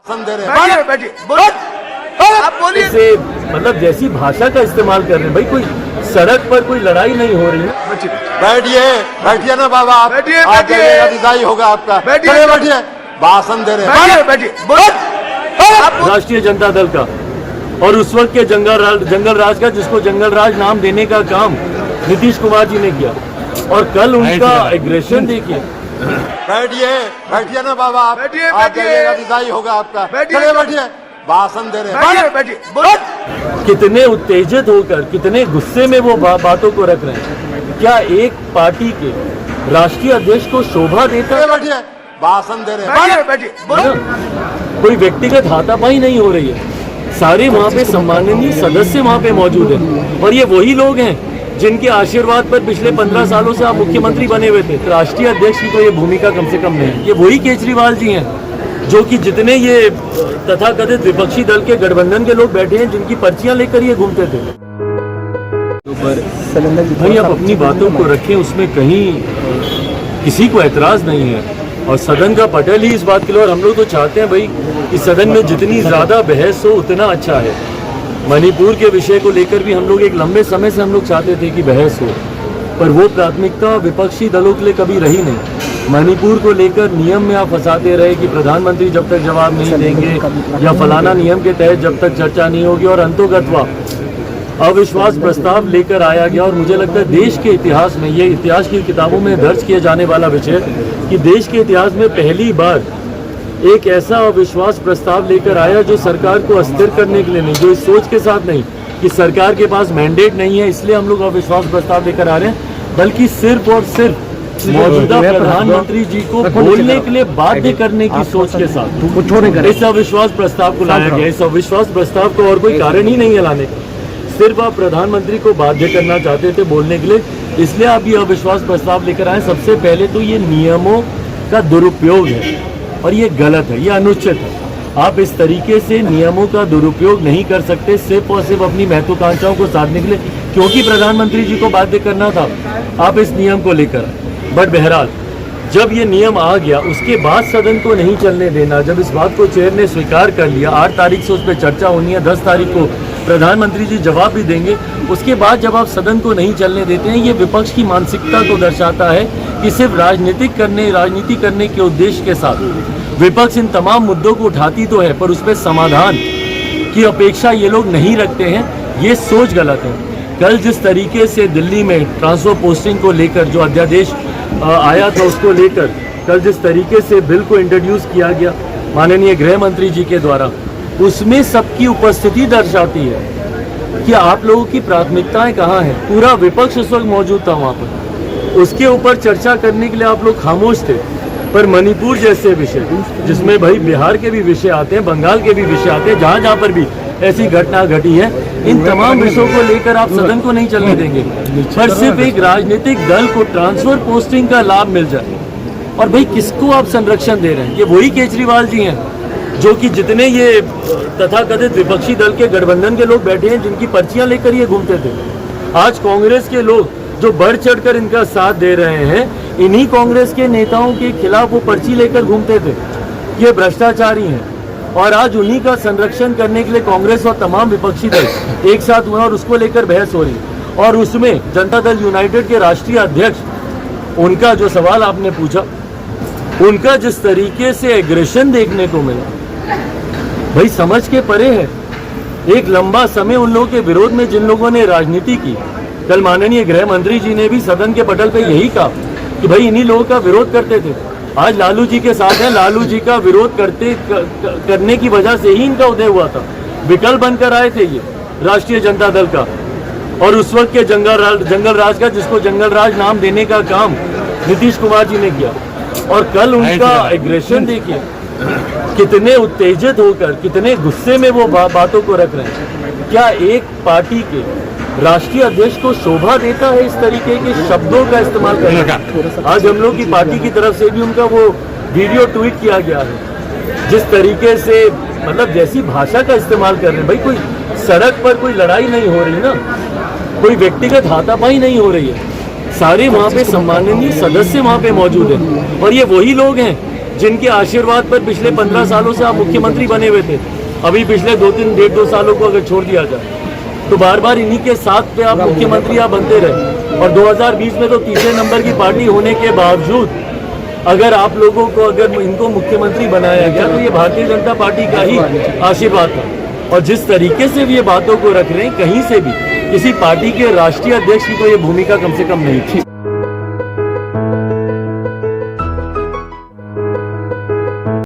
आप बोलिए से मतलब जैसी भाषा का इस्तेमाल कर रहे हैं। भाई कोई सड़क पर कोई लड़ाई नहीं हो रही है। बैठिए ना बाबा, आप बैठिए, विदाई होगा आपका। बैठिए, भाषण दे रहे हैं। बैठिए। राष्ट्रीय जनता दल का और उस वक्त के जंगल राज का, जिसको जंगल राज नाम देने का काम नीतीश कुमार जी ने किया, और कल उनका एग्रेशन देखिए। बैठिए ना बाबा, आप बैठिए, विदाई होगा आपका। बैठिए, भाषण दे रहे हैं। कितने उत्तेजित होकर, कितने गुस्से में वो बातों को रख रहे हैं। क्या एक पार्टी के राष्ट्रीय अध्यक्ष को शोभा देता है? बैठिए, भाषण दे रहे हैं। कोई व्यक्तिगत हाथापाई नहीं हो रही है। सारे वहाँ पे सम्माननीय सदस्य वहाँ पे मौजूद हैं, और ये वही लोग हैं जिनके आशीर्वाद पर पिछले 15 सालों से आप मुख्यमंत्री बने हुए थे। राष्ट्रीय अध्यक्ष की तो ये भूमिका कम से कम नहीं है। ये वही केजरीवाल जी हैं जो कि जितने ये तथाकथित विपक्षी दल के गठबंधन के लोग बैठे हैं, जिनकी पर्चियां लेकर ये घूमते थे। भाई आप अपनी बातों को रखें, उसमें कहीं किसी को एतराज नहीं है, और सदन का पटल ही इस बात के लिए। और हम लोग तो चाहते हैं भाई कि सदन में जितनी ज़्यादा बहस हो उतना अच्छा है। मणिपुर के विषय को लेकर भी हम लोग एक लंबे समय से हम लोग चाहते थे कि बहस हो, पर वो प्राथमिकता विपक्षी दलों के लिए कभी रही नहीं। मणिपुर को लेकर नियम में आप फंसाते रहे कि प्रधानमंत्री जब तक जवाब नहीं देंगे, या फलाना नियम के तहत जब तक चर्चा नहीं होगी, और अंतोगत्वा अविश्वास प्रस्ताव लेकर आया गया। और मुझे लगता है देश के इतिहास में, ये इतिहास की किताबों में दर्ज किया जाने वाला विषय, कि देश के इतिहास में पहली बार एक ऐसा अविश्वास प्रस्ताव लेकर आया जो सरकार को अस्थिर करने के लिए नहीं, जो इस सोच के साथ नहीं कि सरकार के पास मैंडेट नहीं है इसलिए हम लोग अविश्वास प्रस्ताव लेकर आ रहे हैं, बल्कि सिर्फ और सिर्फ मौजूदा प्रधानमंत्री जी को बोलने के लिए बाध्य करने की सोच के साथ इस अविश्वास प्रस्ताव को लाया गया। इस अविश्वास प्रस्ताव को और कोई कारण ही नहीं है लाने का, सिर्फ आप प्रधानमंत्री को बाध्य करना चाहते थे बोलने के लिए, इसलिए आप ये अविश्वास प्रस्ताव लेकर आए। सबसे पहले तो ये नियमों का दुरुपयोग है, और ये गलत है, ये अनुचित है। आप इस तरीके से नियमों का दुरुपयोग नहीं कर सकते सिर्फ और सिर्फ अपनी महत्वाकांक्षाओं को साधने के लिए, क्योंकि प्रधानमंत्री जी को बाध्य करना था आप इस नियम को लेकर। बट बहरहाल जब ये नियम आ गया, उसके बाद सदन को नहीं चलने देना, जब इस बात को चेयर ने स्वीकार कर लिया, 8 तारीख से उस पर चर्चा होनी है, 10 तारीख को प्रधानमंत्री जी जवाब भी देंगे, उसके बाद जब आप सदन को नहीं चलने देते हैं, ये विपक्ष की मानसिकता को दर्शाता है कि सिर्फ राजनीति करने के उद्देश्य के साथ विपक्ष इन तमाम मुद्दों को उठाती तो है, पर उस पर समाधान की अपेक्षा ये लोग नहीं रखते हैं। ये सोच गलत है। कल जिस तरीके से दिल्ली में ट्रांसफर पोस्टिंग को लेकर जो अध्यादेश आया था, उसको लेकर कल जिस तरीके से बिल को इंट्रोड्यूस किया गया माननीय गृह मंत्री जी के द्वारा, उसमें सबकी उपस्थिति दर्शाती है कि आप लोगों की प्राथमिकताएं कहाँ हैं। पूरा विपक्ष उस वक्त मौजूद था वहाँ पर, उसके ऊपर चर्चा करने के लिए आप लोग खामोश थे। पर मणिपुर जैसे विषय, जिसमें भाई बिहार के भी विषय आते हैं, बंगाल के भी विषय आते हैं, जहाँ जहाँ पर भी ऐसी घटना घटी है, इन तमाम विषयों को लेकर आप सदन को नहीं चलने देंगे, पर सिर्फ एक राजनीतिक दल को ट्रांसफर पोस्टिंग का लाभ मिल जाए। और भाई किसको आप संरक्षण दे रहे हैं? ये वही केजरीवाल जी हैं जो कि जितने ये तथाकथित विपक्षी दल के गठबंधन के लोग बैठे हैं, जिनकी पर्चियां लेकर ये घूमते थे। आज कांग्रेस के लोग जो बढ़ चढ़कर इनका साथ दे रहे हैं, इन्हीं कांग्रेस के नेताओं के खिलाफ वो पर्ची लेकर घूमते थे, ये भ्रष्टाचारी हैं। और आज उन्हीं का संरक्षण करने के लिए कांग्रेस और तमाम विपक्षी दल एक साथ हुए, और उसको लेकर बहस हो रही है। और उसमें जनता दल यूनाइटेड के राष्ट्रीय अध्यक्ष, उनका जो सवाल आपने पूछा, उनका जिस तरीके से एग्रेशन देखने को मिला, भाई समझ के परे है। एक लंबा समय उन लोगों के विरोध में जिन लोगों ने राजनीति की, कल माननीय गृह मंत्री जी ने भी सदन के पटल पे यही कहा कि भाई इन्हीं लोगों का विरोध करते थे, आज लालू जी के साथ हैं, लालू जी का विरोध करने की वजह से ही इनका उदय हुआ था। विकल्प बनकर आए थे ये राष्ट्रीय जनता दल का, और उस वक्त के जंगल राज का, जिसको जंगल राज नाम देने का काम नीतीश कुमार जी ने किया। और कल उनका एग्रेशन देखिए, कितने उत्तेजित होकर, कितने गुस्से में वो बातों को रख रहे हैं। क्या एक पार्टी के राष्ट्रीय अध्यक्ष को शोभा देता है इस तरीके के शब्दों का इस्तेमाल करने का? आज हम लोग की पार्टी की तरफ से भी उनका वो वीडियो ट्वीट किया गया है, जिस तरीके से मतलब जैसी भाषा का इस्तेमाल कर रहे हैं। भाई कोई सड़क पर कोई लड़ाई नहीं हो रही ना, कोई व्यक्तिगत हाथापाई नहीं हो रही है, सारे वहाँ पे सम्माननीय सदस्य वहाँ पे मौजूद हैं, और ये वही लोग हैं जिनके आशीर्वाद पर पिछले 15 सालों से आप मुख्यमंत्री बने हुए थे, अभी पिछले 2-3 सालों को अगर छोड़ दिया जाए तो बार बार इन्हीं के साथ पे आप मुख्यमंत्री आप बनते रहे। और 2020 में तो तीसरे नंबर की पार्टी होने के बावजूद अगर आप लोगों को अगर इनको मुख्यमंत्री बनाया गया तो ये भारतीय जनता पार्टी का ही आशीर्वाद था। और जिस तरीके से भी ये बातों को रख रहे हैं, कहीं से भी किसी पार्टी के राष्ट्रीय अध्यक्ष की तो ये भूमिका कम से कम नहीं थी।